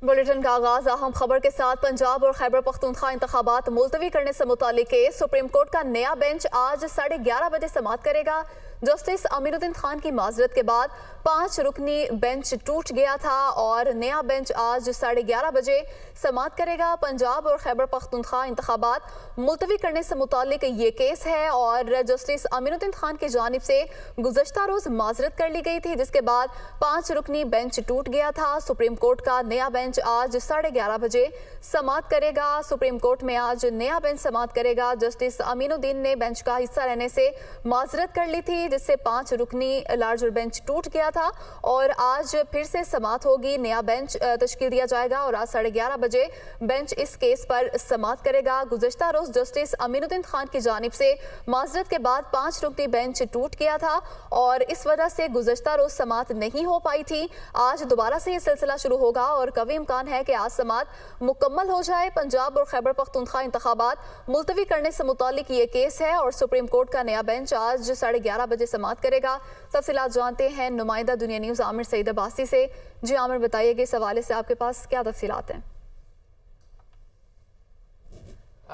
Bulletin का आगाज अहम खबर के साथ। पंजाब और खैबर पख्तूनख्वा इंतखाबात मुलतवी करने से मुतालिक केस सुप्रीम कोर्ट का नया बेंच आज 11:30 बजे समाअत करेगा। जस्टिस अमीनुद्दीन खान की माजरत के बाद 5 रुकनी बेंच टूट गया था और नया बेंच आज 11:30 बजे समाअत करेगा। पंजाब और खैबर पख्तूनख्वा इंतखाबात मुलतवी करने से मुतालिक ये केस है और जस्टिस अमीनुद्दीन खान की जानिब से गुज़श्ता रोज माजरत कर ली गई थी, जिसके बाद 5 रुकनी बेंच टूट गया था। सुप्रीम कोर्ट का नया बेंच आज 11:30 बजे समाअत करेगा। सुप्रीम कोर्ट में आज नया बेंच समाअत करेगा। जस्टिस अमीनुद्दीन ने बेंच का हिस्सा रहने से माजरत कर ली थी, जिससे 5 रुकनी लार्जर बेंच टूट गया था और आज फिर से समाअत होगी। नया बेंच तश्कील दिया जाएगा और आज 11:30 बजे बेंच इस केस पर समाअत करेगा। गुज़श्ता रोज जस्टिस अमीनुद्दीन खान की जानिब से माजरत के बाद 5 रुकनी बेंच टूट गया था और इस वजह से गुज़श्ता रोज समाअत नहीं हो पाई थी। आज दोबारा से ये सिलसिला शुरू होगा और कभी इम्कान है कि आज समाअत मुकम्मल हो जाए। पंजाब और खैबर पख्तूनख्वा इंतखाबात मुलतवी करने से मुतालिक ये केस है और सुप्रीम कोर्ट का नया बेंच आज 11:30 बजे समाअत करेगा। तफसीलात जानते हैं नुमाइंदा दुनिया न्यूज़ आमिर सईद अब्बासी से। जी आमिर, बताइएगा इस हवाले से आपके पास क्या तफसीलात हैं?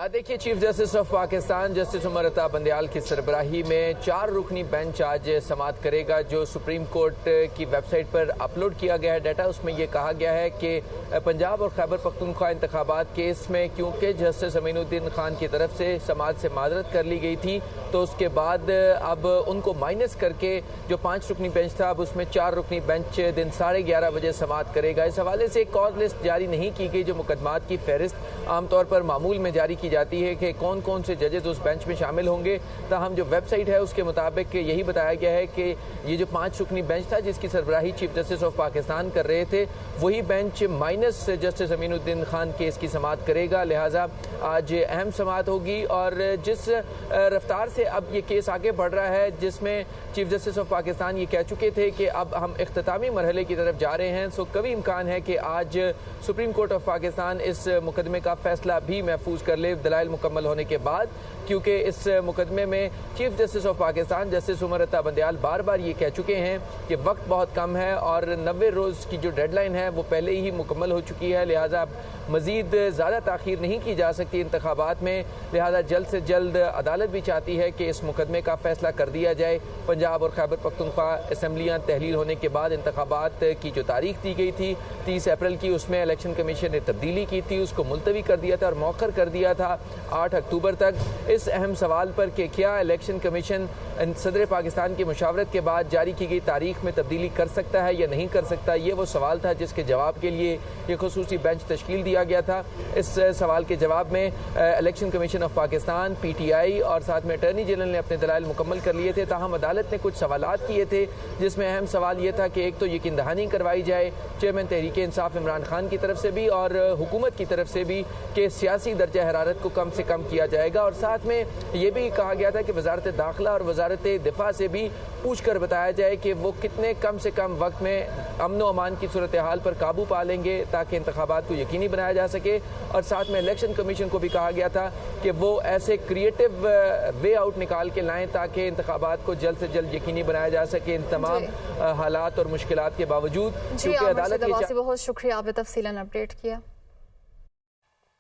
देखिए, chief justice of Pakistan justice Umar Ata Bandial की सरबराही में 4 रुकनी बेंच आज समाअत करेगा। जो सुप्रीम कोर्ट की वेबसाइट पर अपलोड किया गया है डाटा, उसमें यह कहा गया है कि पंजाब और खैबर पख्तूनख्वा इंतखाबात केस में क्योंकि जस्टिस अमीनुद्दीन खान की तरफ से समाअत से माजरत कर ली गई थी, तो उसके बाद अब उनको माइनस करके जो 5 रुकनी बेंच था, अब उसमें 4 रुकनी बेंच दिन 11:30 बजे समाअत करेगा। इस हवाले से कॉज लिस्ट जारी नहीं की गई। जो मुकदमात की फहरिस्त आमतौर पर मामूल में जारी की जाती है कि कौन कौन से जजेस उस बेंच में शामिल होंगे, ताहम जो वेबसाइट है उसके मुताबिक यही बताया गया है कि ये जो 5 रुकनी बेंच था जिसकी सरबराही चीफ जस्टिस ऑफ पाकिस्तान कर रहे थे, वही bench minus justice Aminuddin Khan case की समाअत करेगा। लिहाजा आज अहम समाअत होगी और जिस रफ्तार से अब ये केस आगे बढ़ रहा है, जिसमें चीफ जस्टिस ऑफ पाकिस्तान ये कह चुके थे कि अब हम इख्तितामी मरहले की तरफ जा रहे हैं, सो कभी इम्कान है कि आज सुप्रीम कोर्ट ऑफ पाकिस्तान इस मुकदमे का फैसला भी महफूज कर ले दलाइल मुकम्मल होने के बाद, क्योंकि इस मुकदमे में chief justice of Pakistan justice Umar Ata Bandial बार बार ये कह चुके हैं कि वक्त बहुत कम है और 90 रोज़ की जो डेडलाइन है वो पहले ही मुकम्मल हो चुकी है। लिहाजा मज़ीद ज़्यादा ताख़ीर नहीं की जा सकती इंतखाबात में। लिहाजा जल्द से जल्द अदालत भी चाहती है कि इस मुकदमे का फैसला कर दिया जाए। पंजाब और खैबर पख्तूनख्वा असम्बलियाँ तहलील होने के बाद इंतखाबात की जो तारीख दी गई थी 30 अप्रैल की, उसमें इलेक्शन कमीशन ने तब्दीली की थी, उसको मुलतवी कर दिया था और मौखर कर दिया था 8 अक्टूबर तक। इस अहम सवाल पर कि क्या इलेक्शन कमीशन सदर पाकिस्तान की मुशावरत के बाद जारी की गई तारीख में तब्दीली कर सकता है या नहीं कर सकता, ये वो सवाल था जिसके जवाब के लिए ये खुसूसी बेंच तश्कील दिया गया था। इस सवाल के जवाब में election commission of Pakistan, PTI और साथ में अटॉर्नी जनरल ने अपने दलाइल मुकम्मल कर लिए थे। ताहम अदालत ने कुछ सवालात किए थे, जिसमें अहम सवाल ये था कि एक तो यकीन दहानी करवाई जाए चेयरमैन तहरीक इंसाफ इमरान खान की तरफ से भी और हुकूमत की तरफ से भी कि सियासी दर्जा हरारत को कम से कम किया जाएगा, और साथ में ये भी कहा गया था कि वजारत दाखिला और वजारत दिफा से भी पूछ कर बताया जाए कि वो कितने कम से कम वक्त में अमन व अमान की सूरत हाल पर काबू पा लेंगे ताकि इंतखाबात को यकीनी बनाया जा सके। और साथ में इलेक्शन कमीशन को भी कहा गया था कि वो ऐसे क्रिएटिव वे आउट निकाल के लाएं ताकि इंतखाबात को जल्द से जल्द यकीनी बनाया जा सके इन तमाम हालात और मुश्किलात के बावजूद। जी, बहुत शुक्रिया, आपने तफसीलन अपडेट किया।